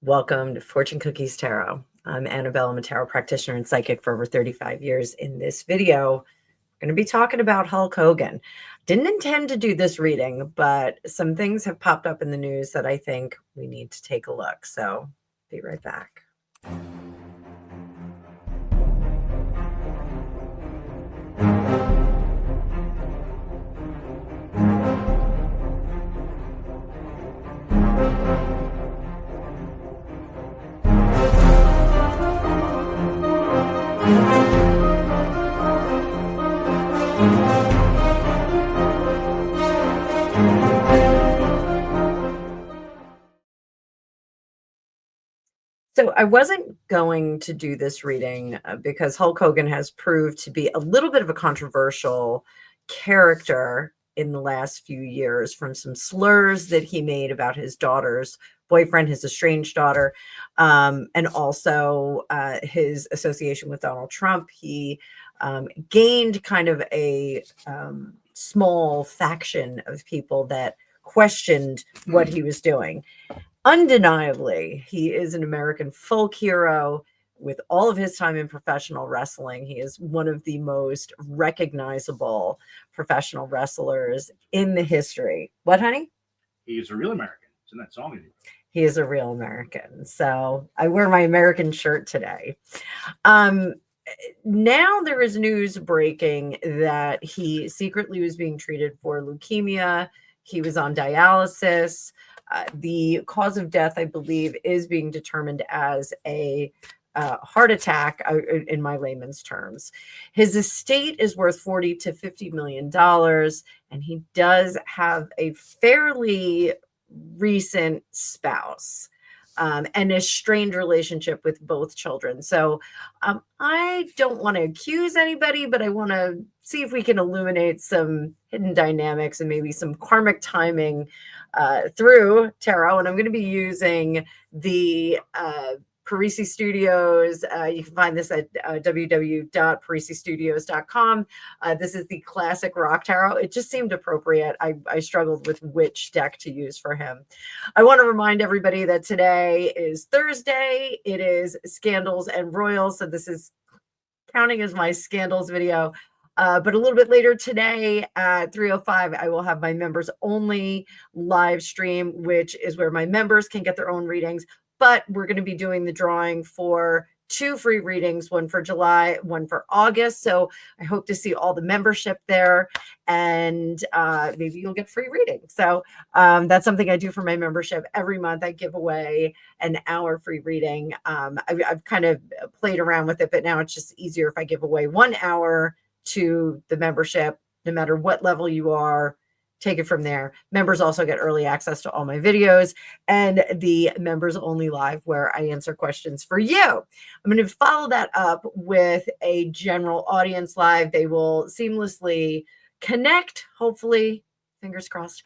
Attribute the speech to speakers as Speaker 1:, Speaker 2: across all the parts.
Speaker 1: Welcome to Fortune Cookies Tarot. I'm Annabelle. I'm a tarot practitioner and psychic for over 35 years. In this video, I'm going to be talking about Hulk Hogan. Didn't intend to do this reading, but some things have popped up in the news that I think we need to take a look. So be right back. So I wasn't going to do this reading because Hulk Hogan has proved to be a little bit of a controversial character in the last few years, from some slurs that he made about his daughter's boyfriend, his estranged daughter, and also his association with Donald Trump. He gained kind of a small faction of people that questioned what he was doing. Undeniably, he is an American folk hero. With all of his time in professional wrestling, he is one of the most recognizable professional wrestlers in the history. What, honey?
Speaker 2: He's a real American. It's in that song.
Speaker 1: He is a real American. So I wear my American shirt today. Now there is news breaking that he secretly was being treated for leukemia. He was on dialysis. The cause of death, I believe, is being determined as a heart attack, in my layman's terms. His estate is worth $40 to $50 million, and he does have a fairly recent spouse and a strained relationship with both children. So I don't want to accuse anybody, but I want to see if we can illuminate some hidden dynamics and maybe some karmic timing through tarot. And I'm going to be using the Parisi Studios. You can find this at www.parisistudios.com. This is the classic rock tarot. It just seemed appropriate. I struggled with which deck to use for him. I want to remind everybody that today is Thursday. It is Scandals and Royals. So this is counting as my Scandals video. But a little bit later today at 3:05, I will have my members only live stream, which is where my members can get their own readings. But we're going to be doing the drawing for 2 free readings, one for July, one for August. So I hope to see all the membership there, and maybe you'll get free reading. So that's something I do for my membership. Every month I give away an hour free reading. I've kind of played around with it, but now it's just easier if I give away 1 hour to the membership, no matter what level you are. Take it from there. Members also get early access to all my videos and the members only live, where I answer questions for you. I'm going to follow that up with a general audience live. They will seamlessly connect, hopefully, fingers crossed.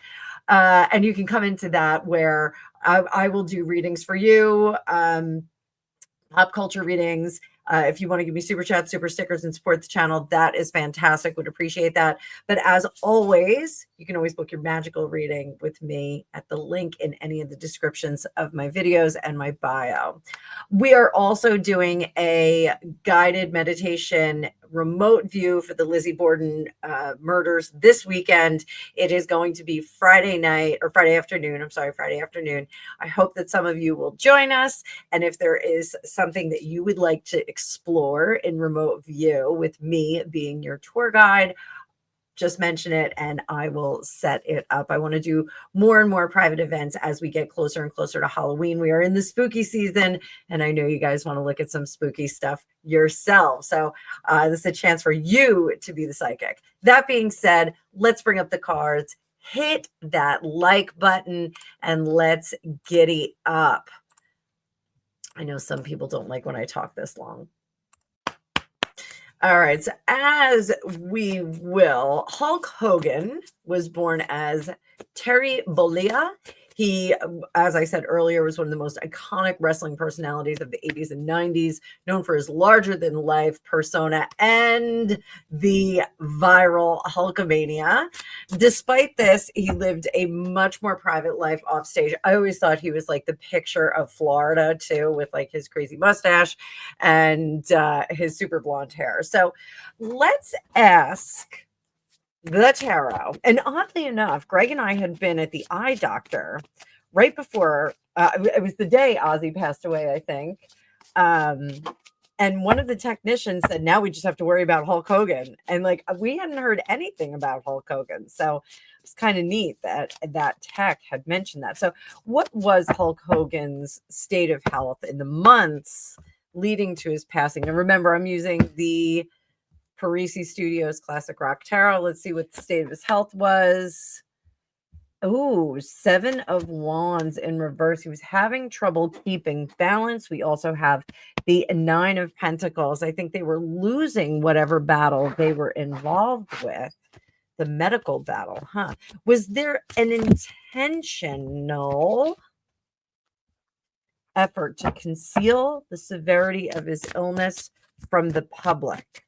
Speaker 1: And you can come into that, where I will do readings for you, pop culture readings. If you want to give me super chats, super stickers, and support the channel, that is fantastic. Would appreciate that. But as always, you can always book your magical reading with me at the link in any of the descriptions of my videos and my bio. We are also doing a guided meditation remote view for the Lizzie Borden murders this weekend. It is going to be Friday night, or Friday afternoon. I'm sorry, Friday afternoon. I hope that some of you will join us. And if there is something that you would like to explore in remote view with me being your tour guide, just mention it and I will set it up. I want to do more and more private events as we get closer and closer to Halloween. We are in the spooky season, and I know you guys want to look at some spooky stuff yourself. So this is a chance for you to be the psychic. That being said, let's bring up the cards, hit that like button, and let's giddy up. I know some people don't like when I talk this long. All right, so as we will, Hulk Hogan was born as Terry Bollea He, as I said earlier, was one of the most iconic wrestling personalities of the 80s and 90s, known for his larger than life persona and the viral Hulkamania. Despite this, he lived a much more private life off stage. I always thought he was like the picture of Florida, too, with like his crazy mustache and his super blonde hair. So let's ask the tarot. And oddly enough, Greg and I had been at the eye doctor right before, it was the day Ozzy passed away, I think. And one of the technicians said, now we just have to worry about Hulk Hogan. And like, we hadn't heard anything about Hulk Hogan. So it's kind of neat that that tech had mentioned that. So what was Hulk Hogan's state of health in the months leading to his passing? And remember, I'm using the Parisi Studios Classic Rock Tarot. Let's see what the state of his health was. Oh, 7 of Wands in reverse. He was having trouble keeping balance. We also have the 9 of Pentacles. I think they were losing whatever battle they were involved with. The medical battle, huh? Was there an intentional effort to conceal the severity of his illness from the public?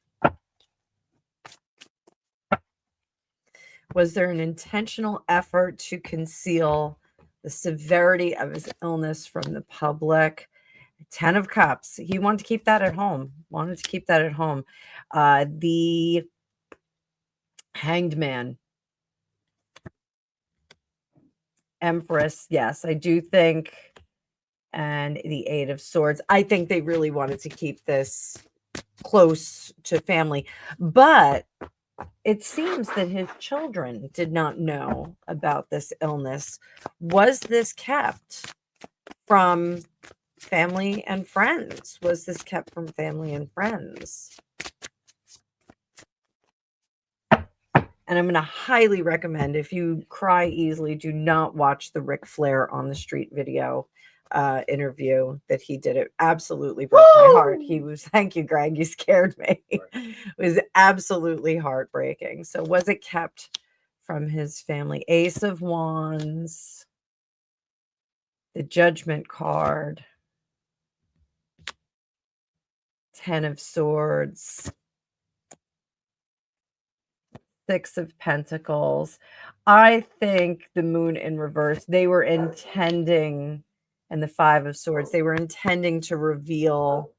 Speaker 1: Was there an intentional effort to conceal the severity of his illness from the public? 10 of Cups. He wanted to keep that at home. The Hanged Man. Empress. Yes, I do think. And the 8 of Swords. I think they really wanted to keep this close to family. But it seems that his children did not know about this illness. Was this kept from family and friends? Was this kept from family and friends? And I'm going to highly recommend, if you cry easily, do not watch the Ric Flair on the Street video interview that he did. It absolutely broke my heart. He was, thank you, Greg, you scared me. It was absolutely heartbreaking. So was it kept from his family? Ace of Wands, the Judgment card, 10 of Swords, 6 of Pentacles. I think the Moon in reverse, they were intending, and the 5 of Swords, they were intending to reveal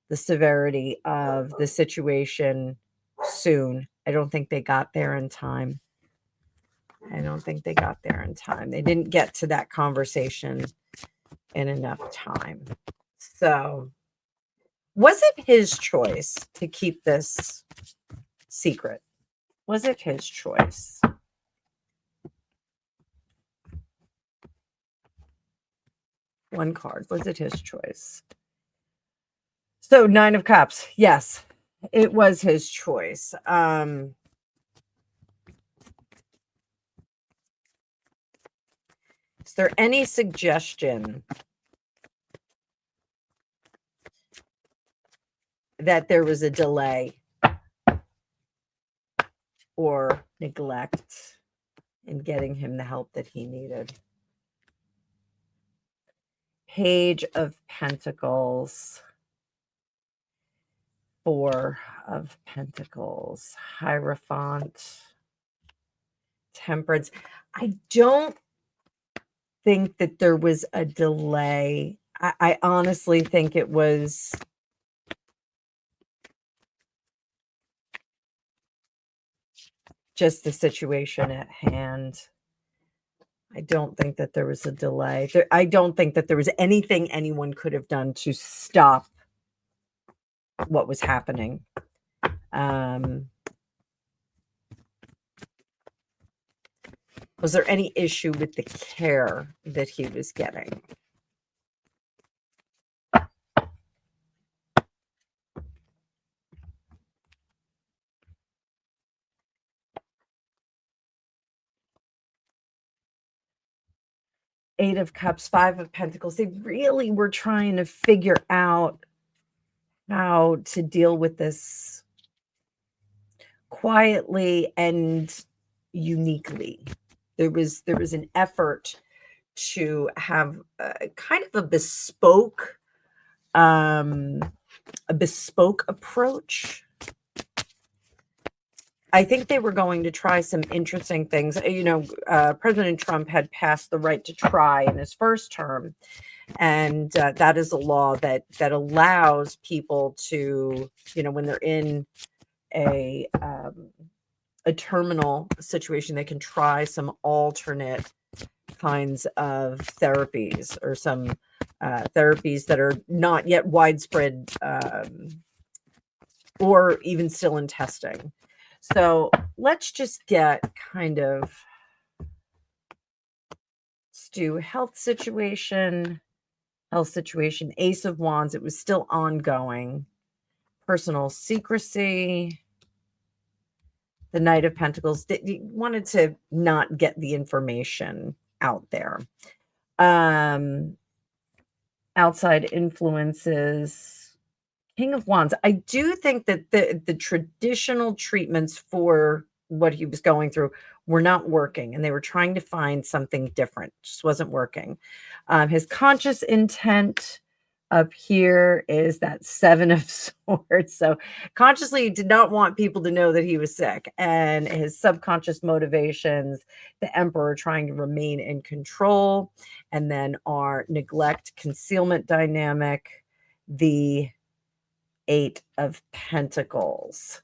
Speaker 1: the severity of the situation soon. I don't think they got there in time. They didn't get to that conversation in enough time. So, was it his choice to keep this secret? Was it his choice? One card. Was it his choice? So 9 of Cups. Yes, it was his choice. Is there any suggestion that there was a delay or neglect in getting him the help that he needed? Page of Pentacles, 4 of Pentacles, Hierophant, Temperance. I don't think that there was a delay. I honestly think it was just the situation at hand. I don't think that there was a delay. I don't think that there was anything anyone could have done to stop what was happening. Was there any issue with the care that he was getting? Eight of Cups, 5 of Pentacles. They really were trying to figure out how to deal with this quietly and uniquely. There was an effort to have kind of um, a bespoke approach. I think they were going to try some interesting things. President Trump had passed the right to try in his first term, and that is a law that allows people to, when they're in a terminal situation, they can try some alternate kinds of therapies, or some therapies that are not yet widespread, or even still in testing. So let's just get kind of, let's do health situation, Ace of Wands. It was still ongoing. Personal secrecy, the Knight of Pentacles. He wanted to not get the information out there. Outside influences, King of Wands. I do think that the traditional treatments for what he was going through were not working, and they were trying to find something different. Just wasn't working. His conscious intent up here is that Seven of Swords. So consciously, he did not want people to know that he was sick. And his subconscious motivations, the Emperor trying to remain in control, and then our neglect concealment dynamic, the Eight of Pentacles.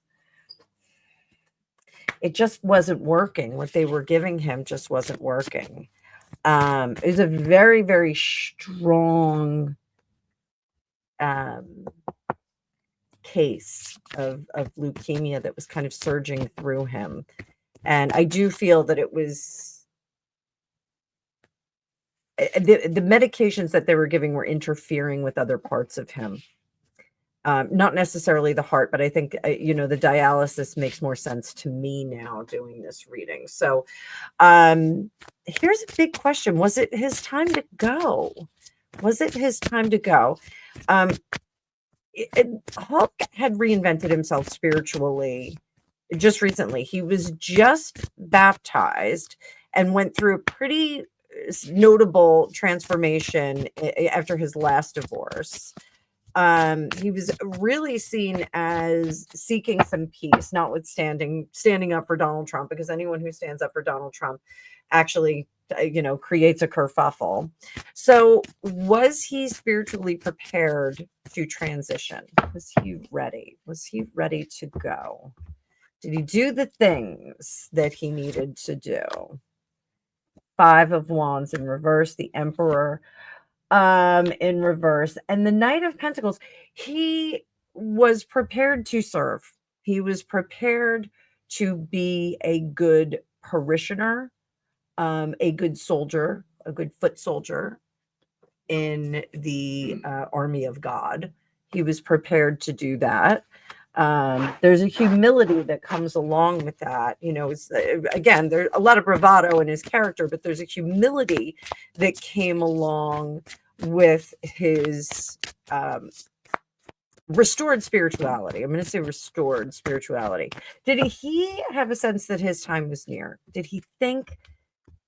Speaker 1: It just wasn't working. What they were giving him just wasn't working. It was a very, very strong case of leukemia that was kind of surging through him. And I do feel that it was the medications that they were giving were interfering with other parts of him. Not necessarily the heart, but I think, the dialysis makes more sense to me now doing this reading. So here's a big question. Was it his time to go? Was it his time to go? Hulk had reinvented himself spiritually just recently. He was just baptized and went through a pretty notable transformation after his last divorce. He was really seen as seeking some peace, notwithstanding standing up for Donald Trump, because anyone who stands up for Donald Trump actually, creates a kerfuffle. So was he spiritually prepared to transition? Was he ready? Was he ready to go? Did he do the things that he needed to do? Five of Wands in reverse, the Emperor in reverse, and the Knight of Pentacles. He was prepared to serve. He was prepared to be a good parishioner, a good soldier, a good foot soldier in the army of God. He was prepared to do that. There's a humility that comes along with that. Again, there's a lot of bravado in his character, but there's a humility that came along with his restored spirituality. I'm going to say restored spirituality. Did he have a sense that his time was near? Did he think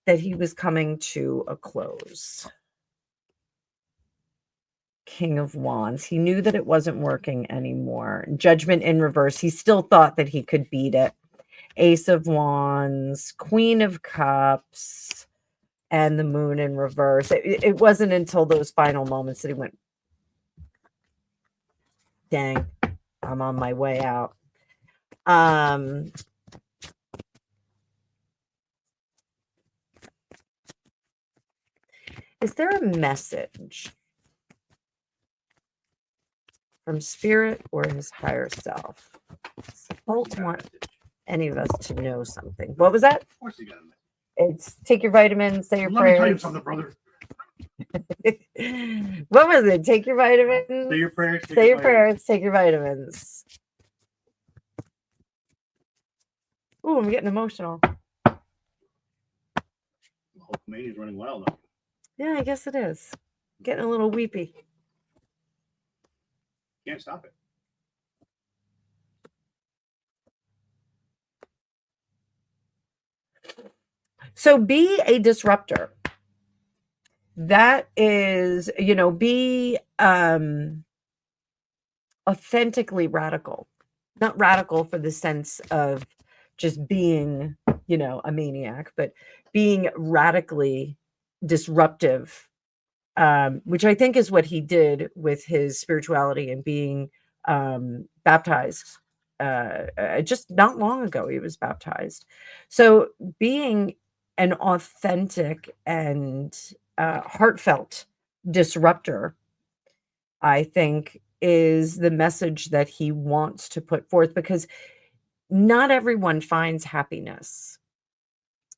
Speaker 1: that he was coming to a close? King of Wands. He knew that it wasn't working anymore. Judgment in reverse. He still thought that he could beat it. Ace of Wands, Queen of Cups, and the Moon in reverse. It wasn't until those final moments that he went, dang, I'm on my way out. Is there a message from spirit or his higher self? Hulk want any of us to know something. What was that?
Speaker 2: Of course you got a message.
Speaker 1: It's take your vitamins, say your
Speaker 2: Let me tell you
Speaker 1: prayers.
Speaker 2: something, brother.
Speaker 1: What was it? Take your vitamins.
Speaker 2: Say your prayers.
Speaker 1: Say your prayers. Take your vitamins. Ooh, I'm getting emotional.
Speaker 2: Hulkamania's running wild now.
Speaker 1: Yeah, I guess it is. Getting a little weepy.
Speaker 2: Can't stop it.
Speaker 1: So be a disruptor. that is, be authentically radical. Not radical for the sense of just being, a maniac, but being radically disruptive, which I think is what he did with his spirituality and being baptized. Just not long ago, he was baptized. So being an authentic and heartfelt disruptor, I think, is the message that he wants to put forth, because not everyone finds happiness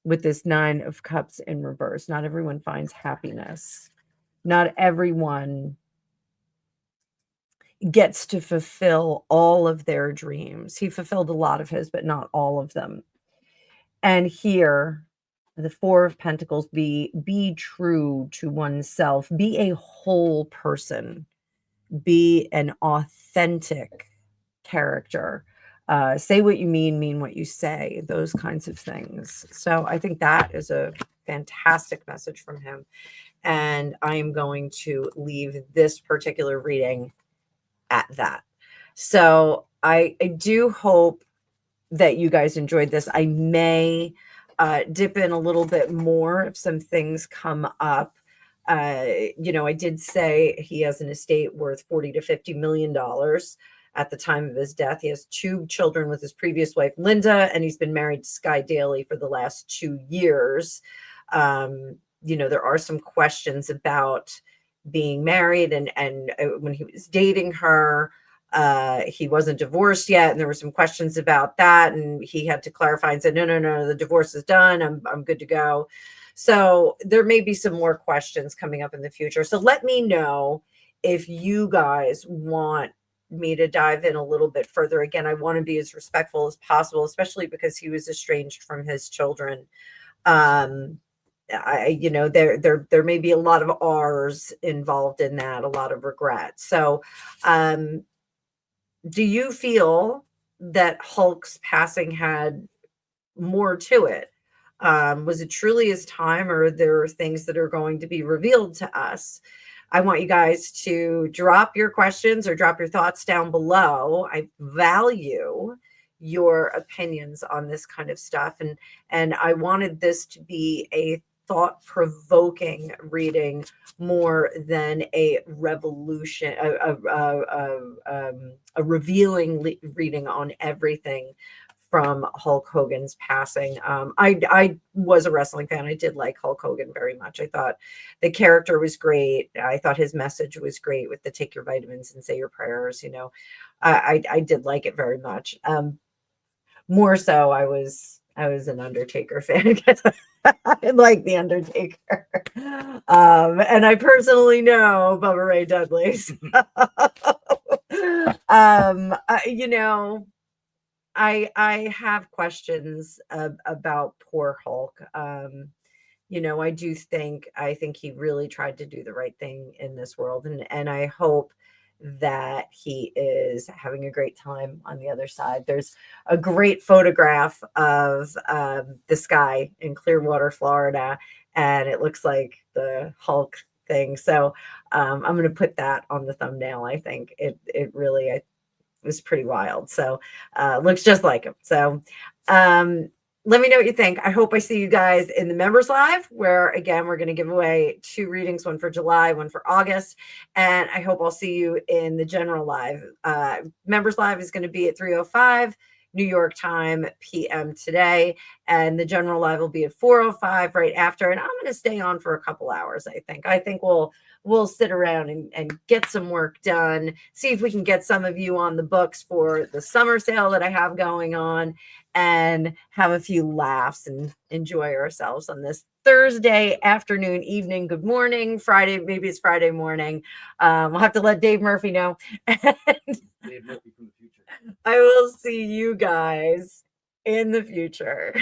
Speaker 1: with this Nine of Cups in reverse. Not everyone finds happiness. Not everyone gets to fulfill all of their dreams. He fulfilled a lot of his, but not all of them. And here, the Four of Pentacles, be true to oneself, be a whole person, be an authentic character. Say what you mean what you say, those kinds of things. So I think that is a fantastic message from him. And I am going to leave this particular reading at that. So I do hope that you guys enjoyed this. I may dip in a little bit more if some things come up. I did say he has an estate worth $40 to $50 million at the time of his death. He has 2 children with his previous wife, Linda, and he's been married to Sky Daly for the last 2 years. There are some questions about being married, and when he was dating her, he wasn't divorced yet, and there were some questions about that, and he had to clarify and said, no, the divorce is done. I'm good to go. So there may be some more questions coming up in the future. So let me know if you guys want me to dive in a little bit further. Again, I want to be as respectful as possible, especially because he was estranged from his children. There may be a lot of R's involved in that, a lot of regret. So, do you feel that Hulk's passing had more to it? Was it truly his time, or are there things that are going to be revealed to us? I want you guys to drop your questions or drop your thoughts down below. I value your opinions on this kind of stuff, and I wanted this to be a thought-provoking reading more than a revolution, a revealing reading on everything from Hulk Hogan's passing. I was a wrestling fan. I did like Hulk Hogan very much. I thought the character was great. I thought his message was great with the take your vitamins and say your prayers. I did like it very much. More so, I was an Undertaker fan because I like the Undertaker, and I personally know Bubba Ray Dudley. So, I have questions about poor Hulk. I think he really tried to do the right thing in this world, and I hope that he is having a great time on the other side. There's a great photograph of the sky in Clearwater, Florida, and it looks like the Hulk thing. So I'm going to put that on the thumbnail. I think it really was pretty wild. So looks just like him. So let me know what you think. I hope I see you guys in the members live, where again, we're going to give away 2 readings, one for July, one for August. And I hope I'll see you in the general live. Members live is going to be at 3:05 New York time PM today. And the general live will be at 4:05 right after. And I'm going to stay on for a couple hours. I think we'll sit around and get some work done, see if we can get some of you on the books for the summer sale that I have going on, and have a few laughs and enjoy ourselves on this Thursday afternoon, evening, good morning, Friday, maybe it's Friday morning. We'll have to let Dave Murphy know.
Speaker 2: Dave Murphy from the future.
Speaker 1: I will see you guys in the future.